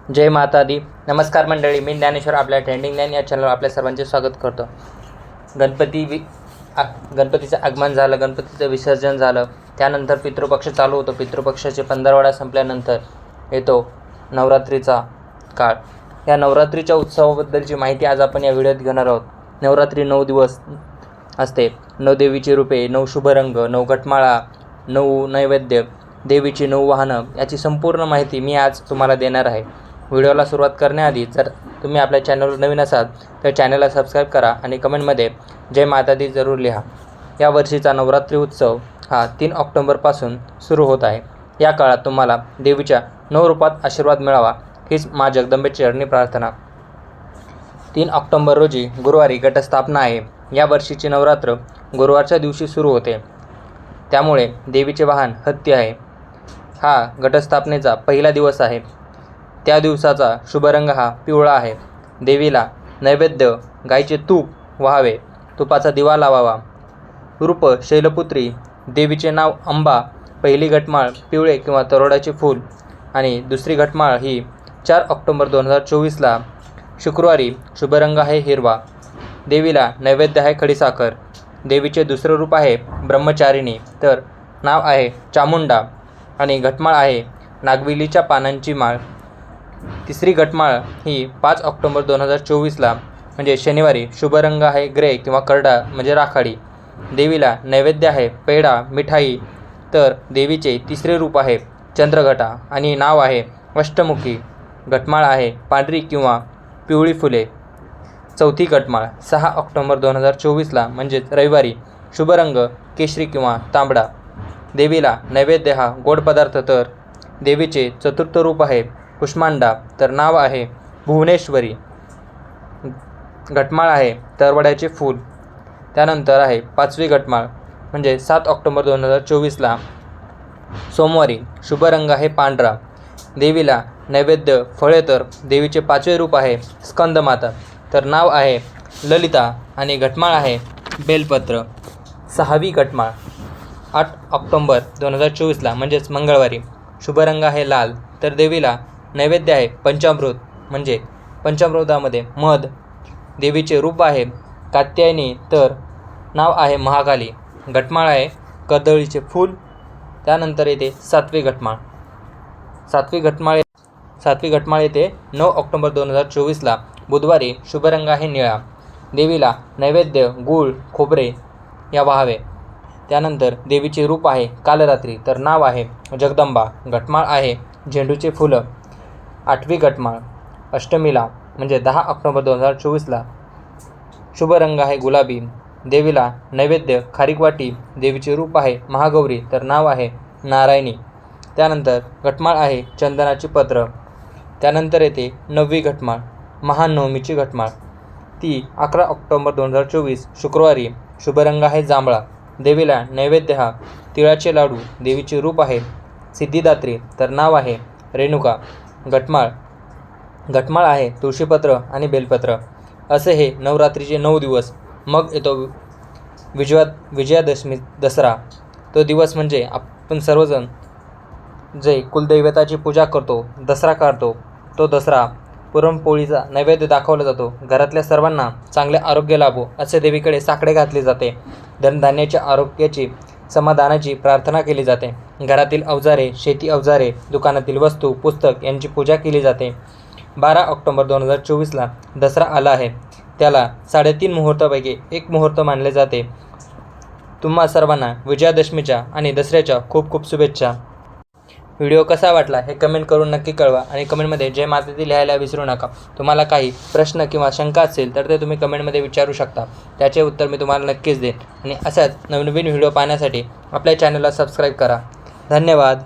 जय माता दी. नमस्कार मंडळी, मी ज्ञानेश्वर आपल्या ट्रेंडिंग ज्ञान या चॅनलवर आपल्या सर्वांचे स्वागत करतो. गणपतीचं आगमन झालं, गणपतीचं विसर्जन झालं, त्यानंतर पितृपक्ष चालू होतो. पितृपक्षाचे 15 संपल्यानंतर येतो नवरात्रीचा काळ. या नवरात्रीच्या उत्सवाबद्दलची माहिती आज आपण या व्हिडिओत घेणार आहोत. नवरात्री 9 दिवस असते. 9 देवीची रूपे, 9 शुभ रंग, 9 घटमाळा, 9 नैवेद्य, देवीची 9 वाहनं याची संपूर्ण माहिती मी आज तुम्हाला देणार आहे. व्हिडिओला सुरुवात करण्याआधी जर तुम्ही आपल्या चॅनलवर नवीन असाल तर चॅनलला सबस्क्राईब करा आणि कमेंटमध्ये जय माता दी जरूर लिहा. या वर्षीचा नवरात्री उत्सव हा 3 ऑक्टोबरपासून सुरू होत आहे. या काळात तुम्हाला देवीच्या 9 रूपात आशीर्वाद मिळावा हीच माँ जगदंबेची चरणी प्रार्थना. 3 ऑक्टोबर रोजी गुरुवारी घटस्थापना आहे. या वर्षीची नवरात्र गुरुवारच्या दिवशी सुरू होते, त्यामुळे देवीचे वाहन हत्ती आहे. हा घटस्थापनेचा पहिला दिवस आहे. त्या दिवसाचा शुभ रंग हा पिवळा आहे. देवीला नैवेद्य गाईचे तूप व्हावे, तुपाचा दिवा लावावा. रूप शैलपुत्री, देवीचे नाव अंबा. पहिली घटमाळ पिवळे किंवा तरोडाचे फूल आणि दुसरी घटमाळ ही 4 ऑक्टोबर 2024ला शुक्रवारी. शुभ रंग आहे हिरवा. देवीला नैवेद्य आहे खडीसाखर. देवीचे दुसरे रूप आहे ब्रह्मचारिणी, तर नाव आहे चामुंडा आणि घटमाळ आहे नागवेलीच्या पानांची माळ. तिसरी घटमाळ ही 5 ऑक्टोबर 2024ला म्हणजे शनिवारी. शुभ रंग आहे ग्रे किंवा करडा म्हणजे राखाडी. देवीला नैवेद्य आहे पेढा मिठाई, तर देवीचे तिसरे रूप आहे चंद्रघटा आणि नाव आहे अष्टमुखी. घटमाळ आहे पांढरी किंवा पिवळी फुले. चौथी घटमाळ 6 ऑक्टोबर 2024ला म्हणजेच रविवारी. शुभ रंग केशरी किंवा तांबडा. देवीला नैवेद्य हा गोड पदार्थ, तर देवीचे चतुर्थ रूप आहे कुष्मांडा, तर नाव आहे भुवनेश्वरी. घटमाळ आहे तरवड्याचे फूल. त्यानंतर आहे 5वी घटमाळ म्हणजे 7 ऑक्टोबर 2024ला सोमवारी. शुभ रंग आहे पांढरा. देवीला नैवेद्य फळे, तर देवीचे 5वे रूप आहे स्कंदमाता, तर नाव आहे ललिता आणि घटमाळ आहे बेलपत्र. 6वी घटमाळ 8 ऑक्टोबर 2024ला म्हणजेच मंगळवारी. शुभ रंग आहे लाल, तर देवीला नैवेद्य आहे पंचामृत म्हणजे पंचामृतामध्ये मध. देवीचे रूप आहे कात्यायनी, तर नाव आहे महाकाली. घटमाळ आहे कर्दळीचे फूल. त्यानंतर येते 7वी घटमाळ. 7वी घटमाळ येते 9 ऑक्टोबर 2024ला बुधवारी. शुभ रंग आहे निळा. देवीला नैवेद्य गूळ खोबरे या व्हावे. त्यानंतर देवीचे रूप आहे कालरात्री, तर नाव आहे जगदंबा. घटमाळ आहे झेंडूचे फुलं. 8वी घटमाळ अष्टमीला म्हणजे 10 ऑक्टोबर 2024ला. शुभ रंग आहे गुलाबी. देवीला नैवेद्य खारीक वाटी. देवीचे रूप आहे महागौरी, तर नाव आहे नारायणी. त्यानंतर घटमाळ आहे चंदनाची पत्र. त्यानंतर येते 9वी घटमाळ महानवमीची घटमाळ. ती 11 ऑक्टोबर 2024 शुक्रवारी. शुभ रंग आहे जांभळा. देवीला नैवेद्य हा तिळाचे लाडू. देवीचे रूप आहे सिद्धिदात्री, तर नाव आहे रेणुका. घटमाळ आहे तुळशीपत्र आणि बेलपत्र. असे हे नवरात्रीचे 9 दिवस. मग येतो विजयादशमी दसरा. तो दिवस म्हणजे आपण सर्वजण जे कुलदैवताची पूजा करतो, दसरा काढतो. तो दसरा पुरणपोळीचा नैवेद्य दाखवला जातो. घरातल्या सर्वांना चांगले आरोग्य लाभो असे देवीकडे साकडे घातले जाते. धनधान्याच्या आरोग्याची समाधानाची प्रार्थना केली जाते. घरातील अवजारे, शेती अवजारे, दुकानातील वस्तू, पुस्तक यांची पूजा केली जाते. 12 ऑक्टोबर 2024ला दसरा आला आहे. त्याला 3.5 मुहूर्तापैकी एक मुहूर्त मानले जाते. तुम्हा सर्वांना विजयादशमीच्या आणि दसऱ्याच्या खूप खूप शुभेच्छा. व्हिडिओ कसा वाटला हे कमेंट करून नक्की कळवा आणि कमेंटमध्ये जय माता दी लिहायला विसरू नका. तुम्हाला काही प्रश्न किंवा शंका असेल तर ते तुम्ही कमेंटमध्ये विचारू शकता. त्याचे उत्तर मी तुम्हाला नक्कीच देईन. आणि अशाच नवनवीन व्हिडिओ पाहण्यासाठी आपल्या चॅनलला सबस्क्राईब करा. धन्यवाद.